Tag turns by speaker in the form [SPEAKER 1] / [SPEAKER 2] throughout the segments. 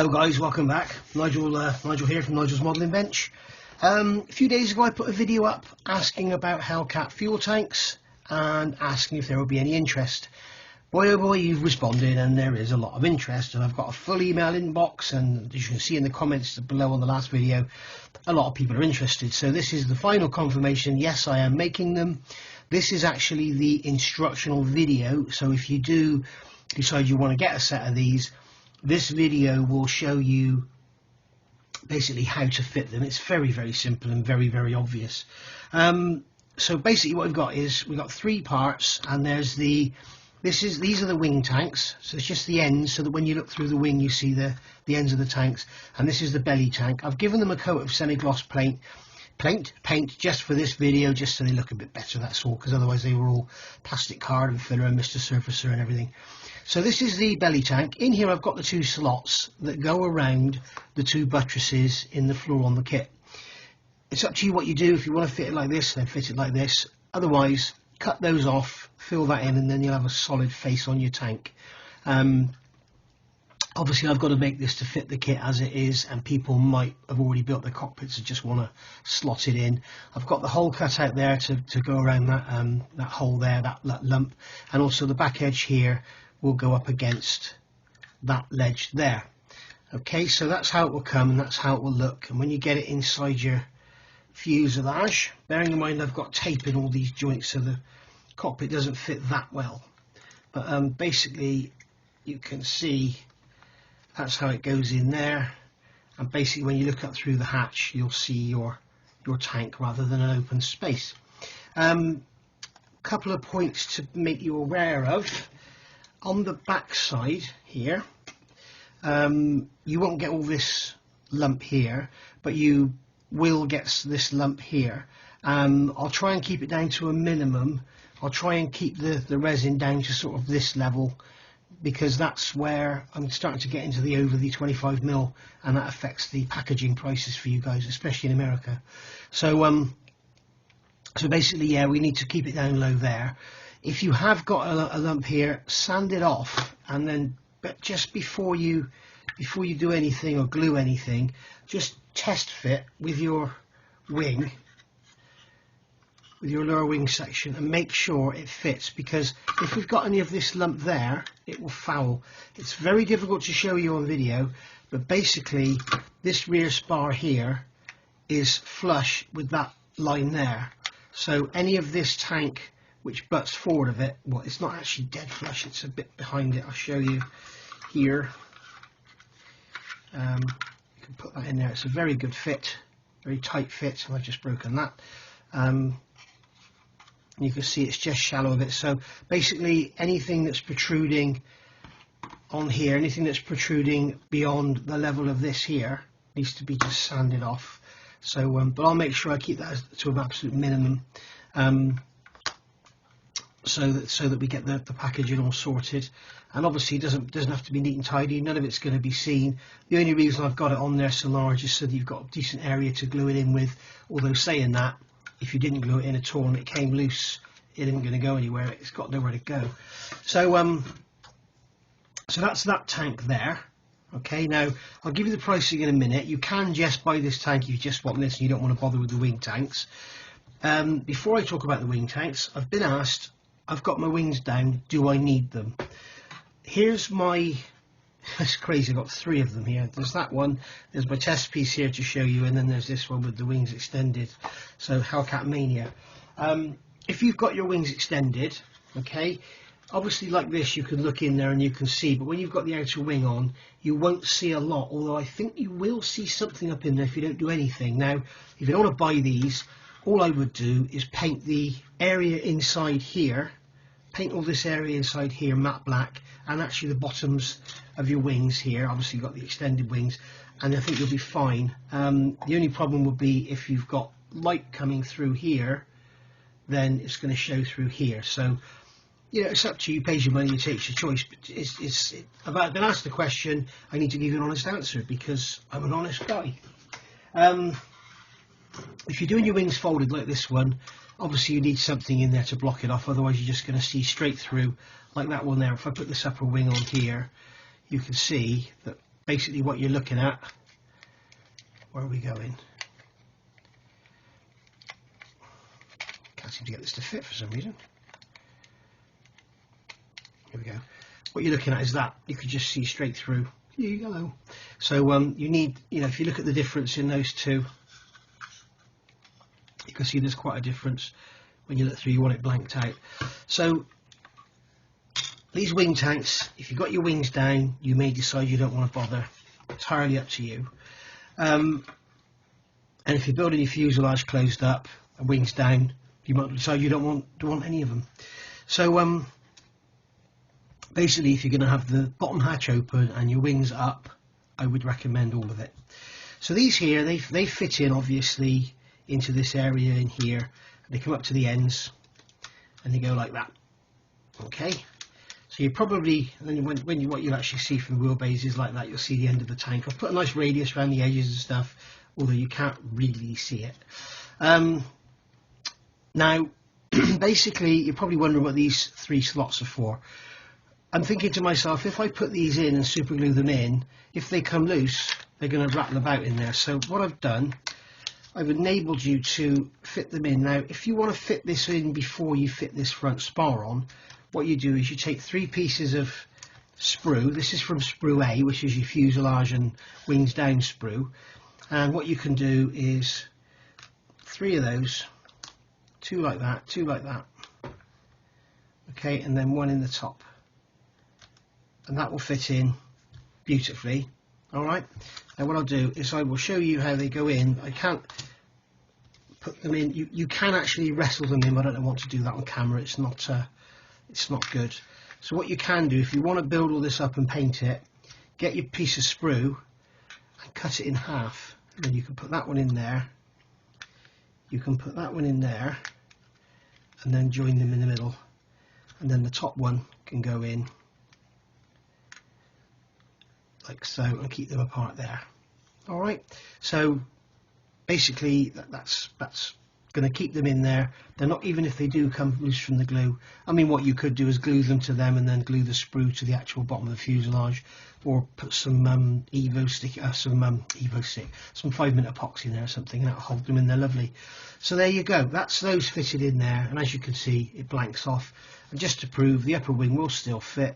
[SPEAKER 1] Hello guys, welcome back. Nigel here from Nigel's Modelling Bench. A few days ago I put a video up asking about Hellcat fuel tanks and asking if there would be any interest. Boy oh boy, you've responded and there is a lot of interest, and I've got a full email inbox, and as you can see in the comments below on the last video, a lot of people are interested. So this is the final confirmation. Yes, I am making them. This is actually the instructional video, so if you do decide you want to get a set of these, this video will show you basically how to fit them. It's very simple and very obvious. So basically what we've got is we've got three parts, and there's these are the wing tanks, so it's just the ends, so that when you look through the wing you see the ends of the tanks, and this is the belly tank. I've given them a coat of semi-gloss paint just for this video, just so they look a bit better, that's all, because otherwise they were all plastic card and filler and Mr. Surfacer and everything. So this is the belly tank. In here I've got the two slots that go around the two buttresses in the floor on the kit. It's up to you what you do. If you want to fit it like this, then fit it like this. Otherwise, cut those off, fill that in, and then you'll have a solid face on your tank. Obviously I've got to make this to fit the kit as it is, and people might have already built their cockpits and just want to slot it in. I've got the hole cut out there to go around that hole there, that lump, and also the back edge here will go up against that ledge there. Okay, so that's how it will come and that's how it will look. And when you get it inside your fuselage, bearing in mind I've got tape in all these joints so the cockpit doesn't fit that well, but basically you can see that's how it goes in there, and basically when you look up through the hatch you'll see your tank rather than an open space. Couple of points to make you aware of. On the back side here, you won't get all this lump here, but you will get this lump here. I'll try and keep it down to a minimum. I'll try and keep the resin down to sort of this level, because that's where I'm starting to get into the over the 25mm, and that affects the packaging prices for you guys, especially in America. So so basically, yeah, we need to keep it down low there. If you have got a lump here, sand it off, and then just before you do anything or glue anything, just test fit with your wing, with your lower wing section, and make sure it fits, because if we've got any of this lump there, it will foul. It's very difficult to show you on video, but basically this rear spar here is flush with that line there, so any of this tank which butts forward of it, well, it's not actually dead flush, it's a bit behind it. I'll show you here. You can put that in there. It's a very good fit, very tight fit, and I've just broken that. You can see it's just shallow a bit. So basically anything that's protruding on here, anything that's protruding beyond the level of this here, needs to be just sanded off. So but I'll make sure I keep that to an absolute minimum, so that we get the packaging all sorted. And obviously it doesn't have to be neat and tidy, none of it's going to be seen. The only reason I've got it on there so large is so that you've got a decent area to glue it in with, although saying that, if you didn't glue it in at all and it came loose, it isn't going to go anywhere, it's got nowhere to go. So so that's that tank there. Okay, now I'll give you the pricing in a minute. You can just buy this tank if you just want this and you don't want to bother with the wing tanks. Before I talk about the wing tanks, I've been asked, I've got my wings down, do I need them? Here's my, that's crazy, I've got three of them here. There's that one, there's my test piece here to show you, and then there's this one with the wings extended, so Hellcat Mania. If you've got your wings extended, okay, obviously like this you can look in there and you can see, but when you've got the outer wing on you won't see a lot, although I think you will see something up in there if you don't do anything. Now if you don't want to buy these, all I would do is paint the area inside here, paint all this area inside here matte black, and actually the bottoms of your wings here. Obviously you've got the extended wings, and I think you'll be fine. The only problem would be if you've got light coming through here, then it's going to show through here. So you know, it's up to you, pays your money, you take your choice. But I've been asked the question, I need to give you an honest answer because I'm an honest guy. If you're doing your wings folded like this one, obviously you need something in there to block it off, otherwise you're just going to see straight through like that one there. If I put this upper wing on here, you can see that basically what you're looking at. Where are we going? Can't seem to get this to fit for some reason. Here we go. What you're looking at is that you can just see straight through. Hello. So you need, if you look at the difference in those two, you can see there's quite a difference. When you look through, you want it blanked out. So these wing tanks, if you've got your wings down, you may decide you don't want to bother. Entirely up to you. And if you're building your fuselage closed up and wings down, you might decide you don't want any of them. So basically, if you're going to have the bottom hatch open and your wings up, I would recommend all of it. So these here, they fit in obviously into this area in here. They come up to the ends and they go like that. Okay, so you probably, and then what you actually see from the wheelbase is like that. You'll see the end of the tank. I've put a nice radius around the edges and stuff, although you can't really see it. Now basically you're probably wondering what these 3 slots are for. I'm thinking to myself, if I put these in and super glue them in, if they come loose, they're going to rattle about in there. So what I've done, I've enabled you to fit them in. Now, if you want to fit this in before you fit this front spar on, what you do is you take 3 pieces of sprue. This is from sprue A, which is your fuselage and wings down sprue. And what you can do is 3 of those, 2 like that, 2 like that. Okay, and then 1 in the top. And that will fit in beautifully. All right, now what I'll do is I will show you how they go in. I can't put them in. You can actually wrestle them in, but I don't want to do that on camera. It's not good. So what you can do, if you want to build all this up and paint it, get your piece of sprue and cut it in half, and then you can put that one in there, you can put that one in there, and then join them in the middle, and then the top one can go in like so and keep them apart there. All right, so basically that's going to keep them in there. They're not, even if they do come loose from the glue. I mean, what you could do is glue them to them and then glue the sprue to the actual bottom of the fuselage, or put some Evo stick, some 5-minute epoxy in there or something, and that'll hold them in there lovely. So there you go, that's those fitted in there, and as you can see it blanks off. And just to prove, the upper wing will still fit.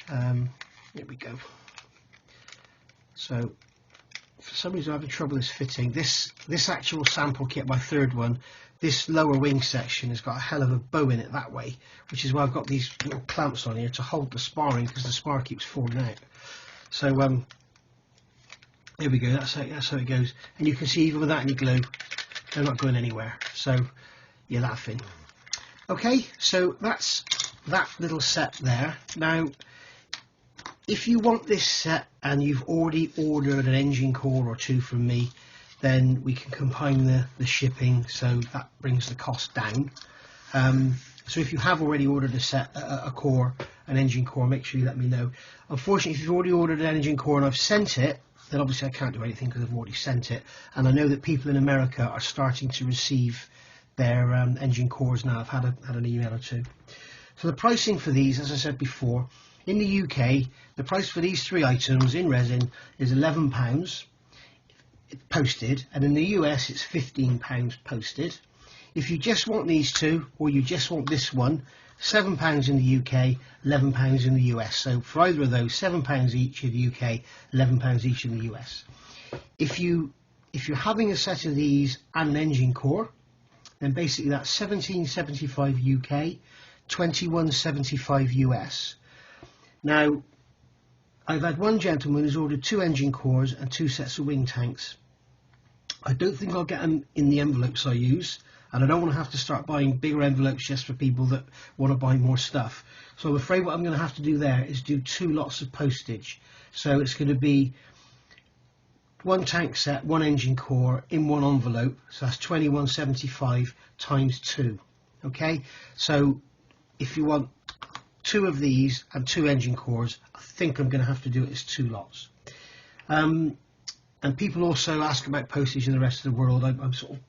[SPEAKER 1] Here we go. So for some reason I'm having trouble with fitting this actual sample kit, my 3rd one. This lower wing section has got a hell of a bow in it that way, which is why I've got these little clamps on here to hold the sparring, because the spar keeps falling out. So there we go, that's how it goes. And you can see even without any glue, they're not going anywhere. So you're laughing. Okay, so that's that little set there. Now, if you want this set and you've already ordered an engine core or 2 from me, then we can combine the shipping, so that brings the cost down. So if you have already ordered a set, a core, an engine core, make sure you let me know. Unfortunately, if you've already ordered an engine core and I've sent it, then obviously I can't do anything because I've already sent it. And I know that people in America are starting to receive their engine cores now. I've had an email or 2. So the pricing for these, as I said before, in the UK, the price for these 3 items in resin is £11 posted, and in the US it's £15 posted. If you just want these 2, or you just want this one, £7 in the UK, £11 in the US. So for either of those, £7 each in the UK, £11 each in the US. If you're having a set of these and an engine core, then basically that's £17.75 UK, £21.75 US. Now, I've had one gentleman who's ordered 2 engine cores and 2 sets of wing tanks. I don't think I'll get them in the envelopes I use, and I don't want to have to start buying bigger envelopes just for people that want to buy more stuff. So I'm afraid what I'm going to have to do there is do 2 lots of postage. So it's going to be 1 tank set, 1 engine core in 1 envelope. So that's £21.75 times 2. Okay, so if you want 2 of these and 2 engine cores, I think I'm going to have to do it as 2 lots. And people also ask about postage in the rest of the world. I'm sort of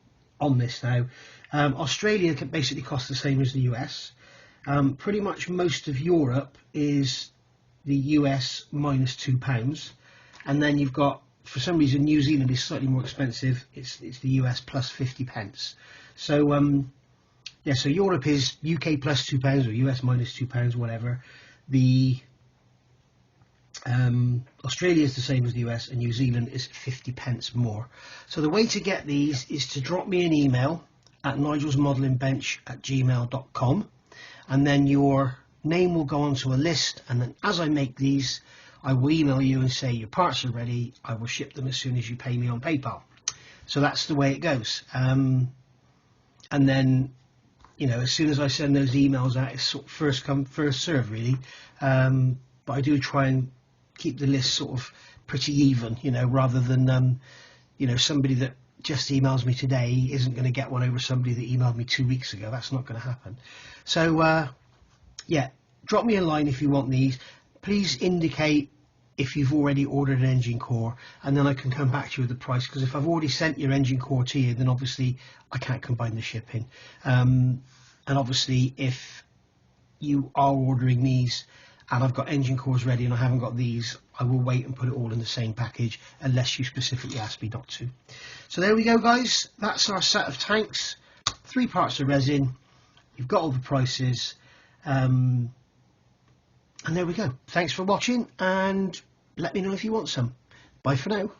[SPEAKER 1] on this now. Australia can basically cost the same as the US. Pretty much most of Europe is the US minus £2. and then you've got, for some reason, New Zealand is slightly more expensive. It's the US plus 50 pence. So yeah, so Europe is UK plus £2 or US minus £2, whatever. The Australia is the same as the US, and New Zealand is 50 pence more. So the way to get these is to drop me an email at nigelsmodelingbench@gmail.com, and then your name will go onto a list, and then as I make these, I will email you and say your parts are ready. I will ship them as soon as you pay me on PayPal. So that's the way it goes. And then, you know, as soon as I send those emails out, it's sort of first come, first serve, really. But I do try and keep the list sort of pretty even, you know, rather than, you know, somebody that just emails me today isn't going to get one over somebody that emailed me 2 weeks ago. That's not going to happen. So, yeah, drop me a line if you want these. Please indicate if you've already ordered an engine core, and then I can come back to you with the price, because if I've already sent your engine core to you, then obviously I can't combine the shipping. And obviously if you are ordering these and I've got engine cores ready and I haven't got these, I will wait and put it all in the same package unless you specifically ask me not to. So there we go, guys. That's our set of tanks. 3 parts of resin. You've got all the prices. And there we go. Thanks for watching, and let me know if you want some. Bye for now.